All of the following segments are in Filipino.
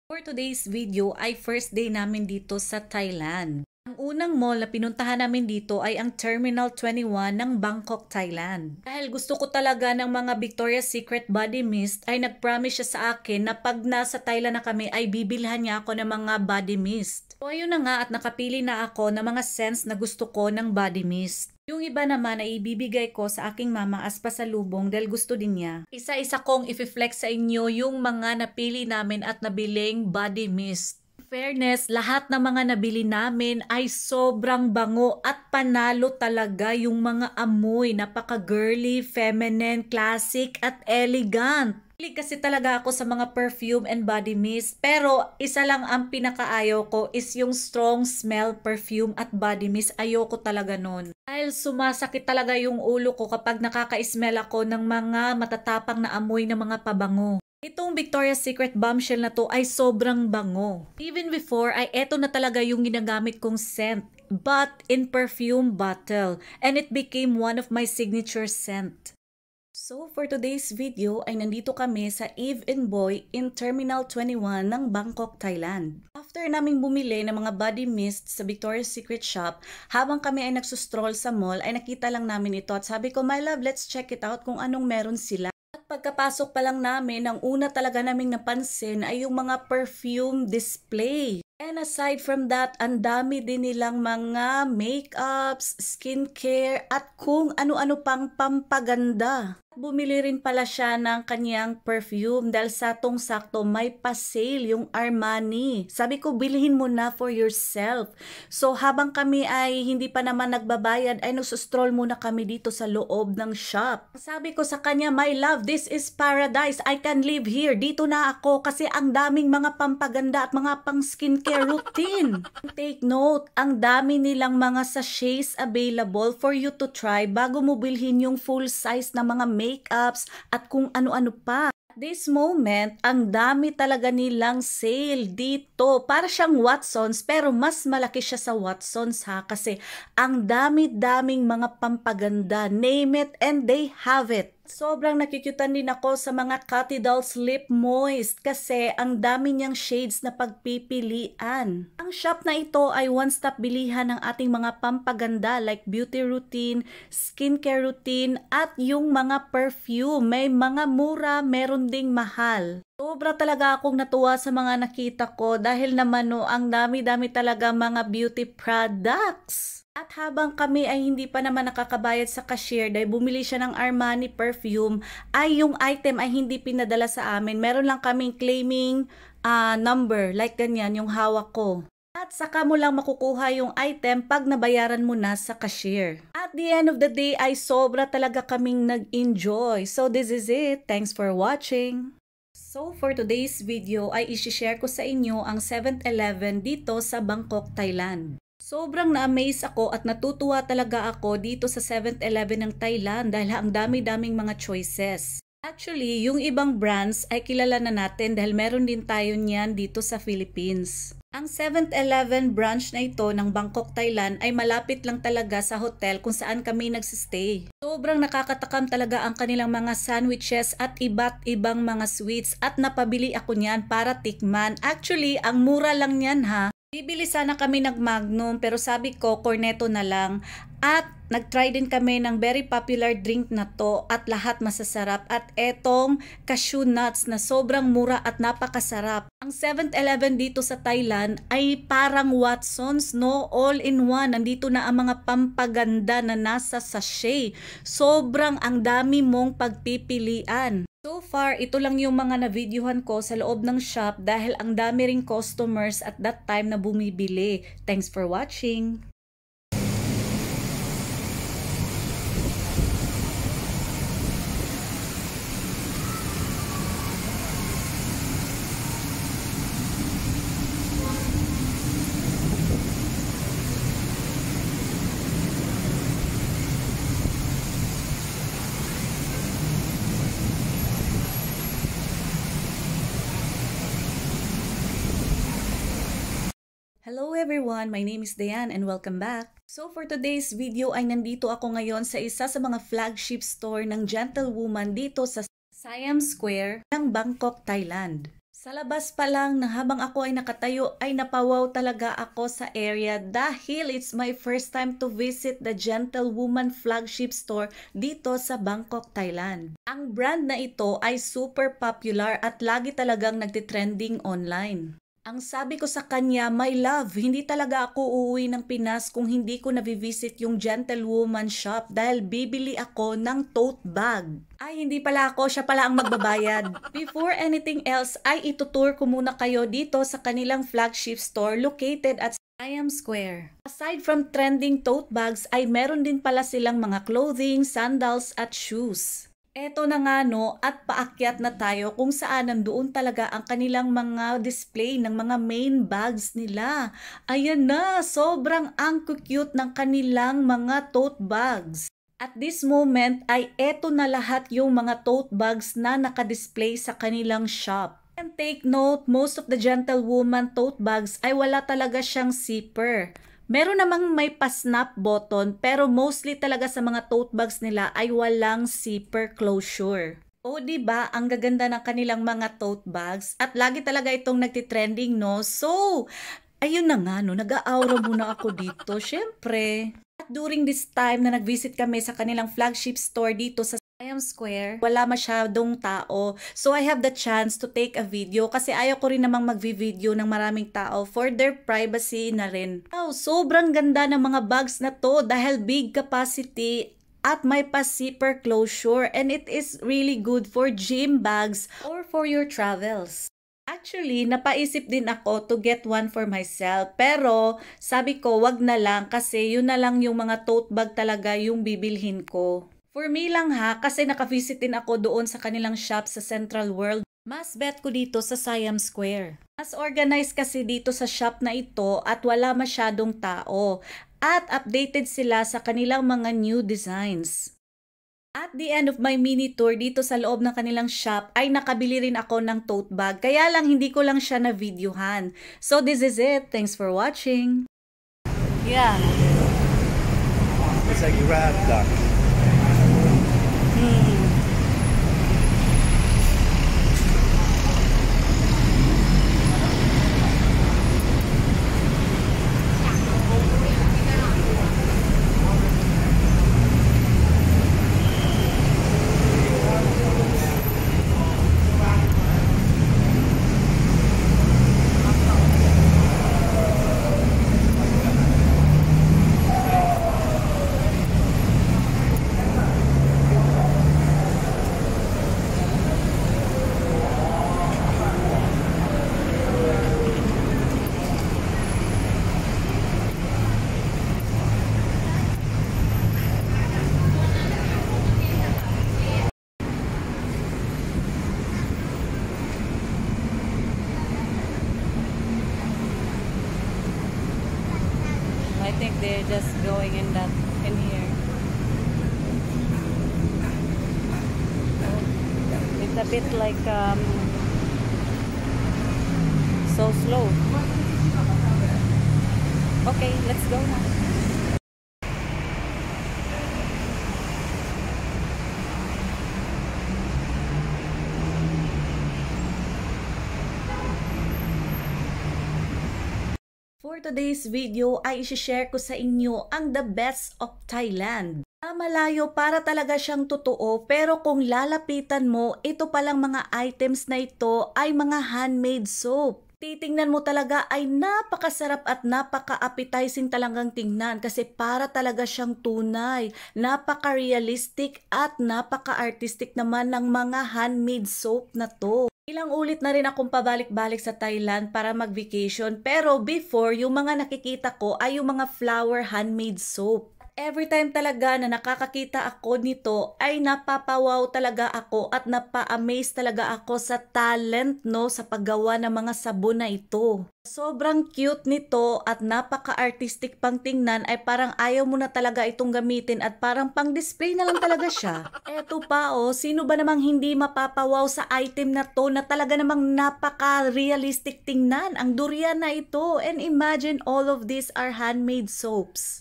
For today's video ay first day namin dito sa Thailand. Ang unang mall na pinuntahan namin dito ay ang Terminal 21 ng Bangkok, Thailand. Dahil gusto ko talaga ng mga Victoria's Secret body mist ay nag-promise siya sa akin na pag nasa Thailand na kami ay bibilhan niya ako ng mga body mist. So ayun na nga at nakapili na ako ng mga scents na gusto ko ng body mist. Yung iba naman ay ibibigay ko sa aking mama as pasalubong dahil gusto din niya. Isa-isa kong i-flex sa inyo yung mga napili namin at nabiling body mist. In fairness, lahat ng mga nabili namin ay sobrang bango at panalo talaga yung mga amoy. Napaka-girly, feminine, classic at elegant. Kasi talaga ako sa mga perfume and body mist, pero isa lang ang pinakaayaw ko is yung strong smell perfume at body mist. Ayoko talaga nun. Dahil sumasakit talaga yung ulo ko kapag nakaka-smell ako ng mga matatapang na amoy ng mga pabango. Itong Victoria's Secret bombshell na to ay sobrang bango. Even before ay eto na talaga yung ginagamit kong scent, but in perfume bottle, and it became one of my signature scent. So for today's video ay nandito kami sa Eve and Boy in Terminal 21 ng Bangkok, Thailand. After naming bumili ng mga body mist sa Victoria's Secret shop, habang kami ay nagsustroll sa mall ay nakita lang namin ito at sabi ko, my love, let's check it out kung anong meron sila. At pagkapasok pa lang namin, ang una talaga naming napansin ay yung mga perfume display. And aside from that, ang dami din nilang mga makeups, skincare, at kung ano-ano pang pampaganda. Bumili rin pala siya ng kanyang perfume dahil satong-sakto may pa-sale yung Armani. Sabi ko, bilhin mo na for yourself. So habang kami ay hindi pa naman nagbabayad, ay nagsustroll muna kami dito sa loob ng shop. Sabi ko sa kanya, my love, this is paradise. I can live here. Dito na ako kasi ang daming mga pampaganda at mga pang skincare routine. Take note, ang dami nilang mga sachets available for you to try bago mo bilhin yung full size na mga makeups at kung ano-ano pa. At this moment, ang dami talaga nilang sale dito. Para siyang Watsons pero mas malaki siya sa Watsons ha kasi ang dami-daming mga pampaganda. Name it and they have it. Sobrang nakikyutan din ako sa mga Cotidals Lip Moist kasi ang dami niyang shades na pagpipilian. Ang shop na ito ay one-stop bilihan ng ating mga pampaganda like beauty routine, skincare routine at yung mga perfume. May mga mura, meron ding mahal. Sobra talaga akong natuwa sa mga nakita ko dahil naman ang dami-dami talaga mga beauty products. At habang kami ay hindi pa naman nakakabayad sa cashier dahil bumili siya ng Armani perfume, ay yung item ay hindi pinadala sa amin. Meron lang kaming claiming number, like ganyan, yung hawak ko. At saka mo lang makukuha yung item pag nabayaran mo na sa cashier. At the end of the day ay sobra talaga kaming nag-enjoy. So this is it. Thanks for watching. So for today's video ay isi-share ko sa inyo ang 7-Eleven dito sa Bangkok, Thailand. Sobrang na-amaze ako at natutuwa talaga ako dito sa 7-Eleven ng Thailand dahil ang dami-daming mga choices. Actually, yung ibang brands ay kilala na natin dahil meron din tayo niyan dito sa Philippines. Ang 7-Eleven branch na ito ng Bangkok, Thailand ay malapit lang talaga sa hotel kung saan kami nagsistay. Sobrang nakakatakam talaga ang kanilang mga sandwiches at iba't ibang mga sweets at napabili ako niyan para tikman. Actually, ang mura lang niyan ha. Bibili sana kami ng Magnum pero sabi ko Cornetto na lang at nagtry din kami ng very popular drink na to at lahat masasarap at etong cashew nuts na sobrang mura at napakasarap. Ang 7-Eleven dito sa Thailand ay parang Watsons, no? All in one. Nandito na ang mga pampaganda na nasa sachet. Sobrang ang dami mong pagpipilian. So far, ito lang yung mga na-videohan ko sa loob ng shop dahil ang dami ring customers at that time na bumibili. Thanks for watching! Hello everyone, my name is Dayan and welcome back. So for today's video ay nandito ako ngayon sa isa sa mga flagship store ng Gentlewoman dito sa Siam Square ng Bangkok, Thailand. Sa labas pa lang na habang ako ay nakatayo ay napawaw talaga ako sa area dahil it's my first time to visit the Gentlewoman flagship store dito sa Bangkok, Thailand. Ang brand na ito ay super popular at lagi talagang nagtitrending online. Ang sabi ko sa kanya, my love, hindi talaga ako uuwi ng Pinas kung hindi ko nabivisit yung Gentlewoman shop dahil bibili ako ng tote bag. Ay, hindi pala ako, siya pala ang magbabayad. Before anything else, ay itutour ko muna kayo dito sa kanilang flagship store located at Siam Square. Aside from trending tote bags, ay meron din pala silang mga clothing, sandals at shoes. Eto na nga no, at paakyat na tayo kung saan nandoon talaga ang kanilang mga display ng mga main bags nila. Ayan na, sobrang ang cute ng kanilang mga tote bags. At this moment ay eto na lahat yung mga tote bags na nakadisplay sa kanilang shop. And take note, most of the Gentlewoman tote bags ay wala talaga siyang zipper. Meron namang may pa-snap button pero mostly talaga sa mga tote bags nila ay walang zipper closure. O diba, ang gaganda ng kanilang mga tote bags at lagi talaga itong nagtitrending no. So, ayun na nga no, nag-aura muna ako dito, syempre. At during this time na nag-visit kami sa kanilang flagship store dito sa Siam Square, wala masyadong tao. So I have the chance to take a video kasi ayaw ko rin namang magvi-video ng maraming tao for their privacy na rin. Wow, sobrang ganda ng mga bags na to dahil big capacity at may pa-zipper closure and it is really good for gym bags or for your travels. Actually, napaisip din ako to get one for myself pero sabi ko wag na lang kasi yun na lang yung mga tote bag talaga yung bibilhin ko. For me lang ha, kasi naka-visit din ako doon sa kanilang shop sa Central World. Mas bet ko dito sa Siam Square. Mas organized kasi dito sa shop na ito at wala masyadong tao. At updated sila sa kanilang mga new designs. At the end of my mini tour dito sa loob ng kanilang shop ay nakabili rin ako ng tote bag. Kaya lang hindi ko lang siya na-videohan. So this is it. Thanks for watching. Yeah. It's like you rap duck. I think they're just going in here. It's a bit like so slow. Okay, let's go now. For today's video ay i-share ko sa inyo ang the best of Thailand. Malayo para talaga siyang totoo pero kung lalapitan mo, ito palang mga items na ito ay mga handmade soap. Titingnan mo talaga ay napakasarap at napaka-appetizing talagang tingnan kasi para talaga siyang tunay. Napaka-realistic at napaka-artistic naman ng mga handmade soap na to. Ilang ulit na rin akong pabalik-balik sa Thailand para mag-vacation pero before yung mga nakikita ko ay yung mga flower handmade soap. Every time talaga na nakakakita ako nito ay napapawaw talaga ako at napa-amaze talaga ako sa talent no sa paggawa ng mga sabon na ito. Sobrang cute nito at napaka-artistic pang tingnan ay parang ayaw mo na talaga itong gamitin at parang pang-display na lang talaga siya. Eto pa oh, sino ba namang hindi mapapawaw sa item na to na talaga namang napaka-realistic tingnan ang durian na ito and imagine all of these are handmade soaps.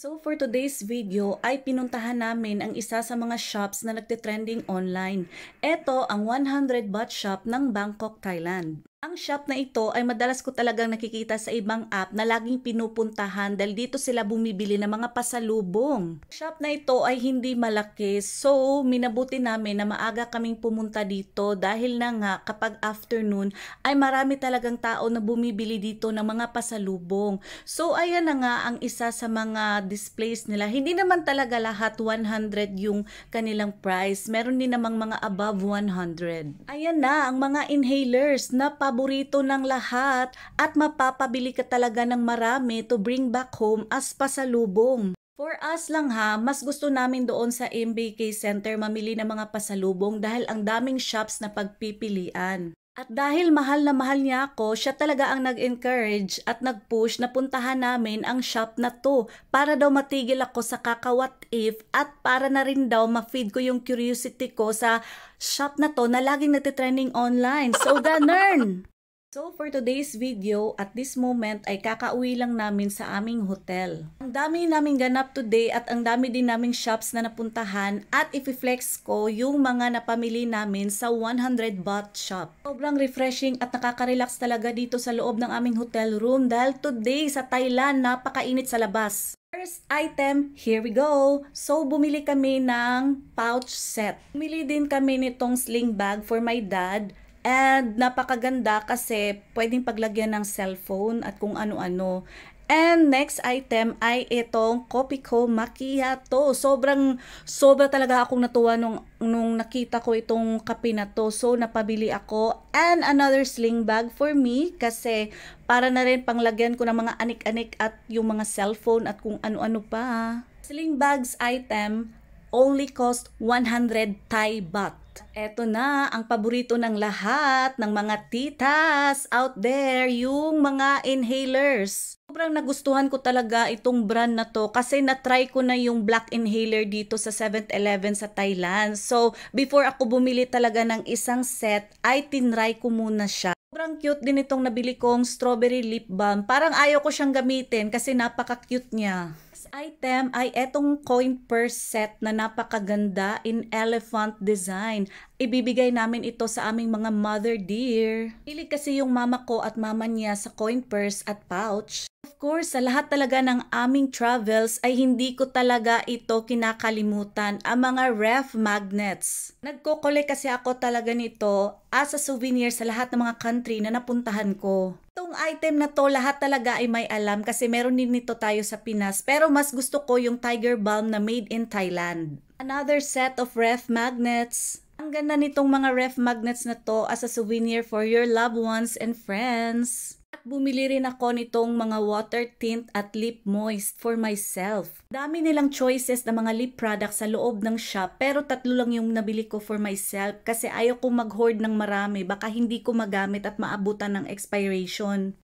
So for today's video ay pinuntahan namin ang isa sa mga shops na nagtitrending online. Ito ang 100 Baht Shop ng Bangkok, Thailand. Ang shop na ito ay madalas ko talagang nakikita sa ibang app na laging pinupuntahan dahil dito sila bumibili ng mga pasalubong. Shop na ito ay hindi malaki, so minabuti namin na maaga kaming pumunta dito dahil na nga kapag afternoon ay marami talagang tao na bumibili dito ng mga pasalubong. So ayan na nga ang isa sa mga displays nila. Hindi naman talaga lahat 100 yung kanilang price. Meron din namang mga above 100. Ayan na ang mga inhalers na paborito ng lahat at mapapabili ka talaga ng marami to bring back home as pasalubong. For us lang ha, mas gusto namin doon sa MBK Center mamili ng mga pasalubong dahil ang daming shops na pagpipilian. At dahil mahal na mahal niya ako, siya talaga ang nag-encourage at nag-push na puntahan namin ang shop na to para daw matigil ako sa kaka-what if at para na rin daw ma-feed ko yung curiosity ko sa shop na to na laging nagtitrending online. So, ganun! So for today's video, at this moment ay kakauwi lang namin sa aming hotel. Ang dami naming ganap today at ang dami din naming shops na napuntahan at i-flex ko yung mga napamili namin sa 100 Baht Shop. Sobrang refreshing at nakaka-relax talaga dito sa loob ng aming hotel room dahil today sa Thailand napakainit sa labas. First item, here we go. So, bumili kami ng pouch set. Bumili din kami nitong sling bag for my dad. And napakaganda kasi pwedeng paglagyan ng cellphone at kung ano-ano. And next item ay itong Kopiko Macchiato. Sobra talaga akong natuwa nung nakita ko itong kape na to. So napabili ako. And another sling bag for me kasi para na rin panglagyan ko ng mga anik-anik at yung mga cellphone at kung ano-ano pa. Sling bags item only cost 100 Thai baht. Eto na ang paborito ng lahat ng mga titas out there, yung mga inhalers. Sobrang nagustuhan ko talaga itong brand na to kasi na-try ko na yung black inhaler dito sa 7-Eleven sa Thailand. So, before ako bumili talaga ng isang set, ay tinry ko muna siya. Sobrang cute din itong nabili kong strawberry lip balm. Parang ayaw ko siyang gamitin kasi napaka-cute niya. Item ay etong coin purse set na napakaganda in elephant design. Ibibigay namin ito sa aming mga mother dear. Hilig kasi yung mama ko at mama niya sa coin purse at pouch. Of course, sa lahat talaga ng aming travels ay hindi ko talaga ito kinakalimutan, ang mga ref magnets. Nagko-collect kasi ako talaga nito as a souvenir sa lahat ng mga country na napuntahan ko. Itong item na to lahat talaga ay may alam kasi meron din nito tayo sa Pinas pero mas gusto ko yung Tiger Balm na made in Thailand. Another set of ref magnets. Ang ganda nitong mga ref magnets na to as a souvenir for your loved ones and friends. At bumili rin ako nitong mga water tint at lip moist for myself. Dami nilang choices na mga lip products sa loob ng shop pero 3 lang yung nabili ko for myself kasi ayaw ko mag-hoard ng marami baka hindi ko magamit at maabutan ng expiration.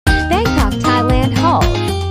Bangkok, Thailand Haul.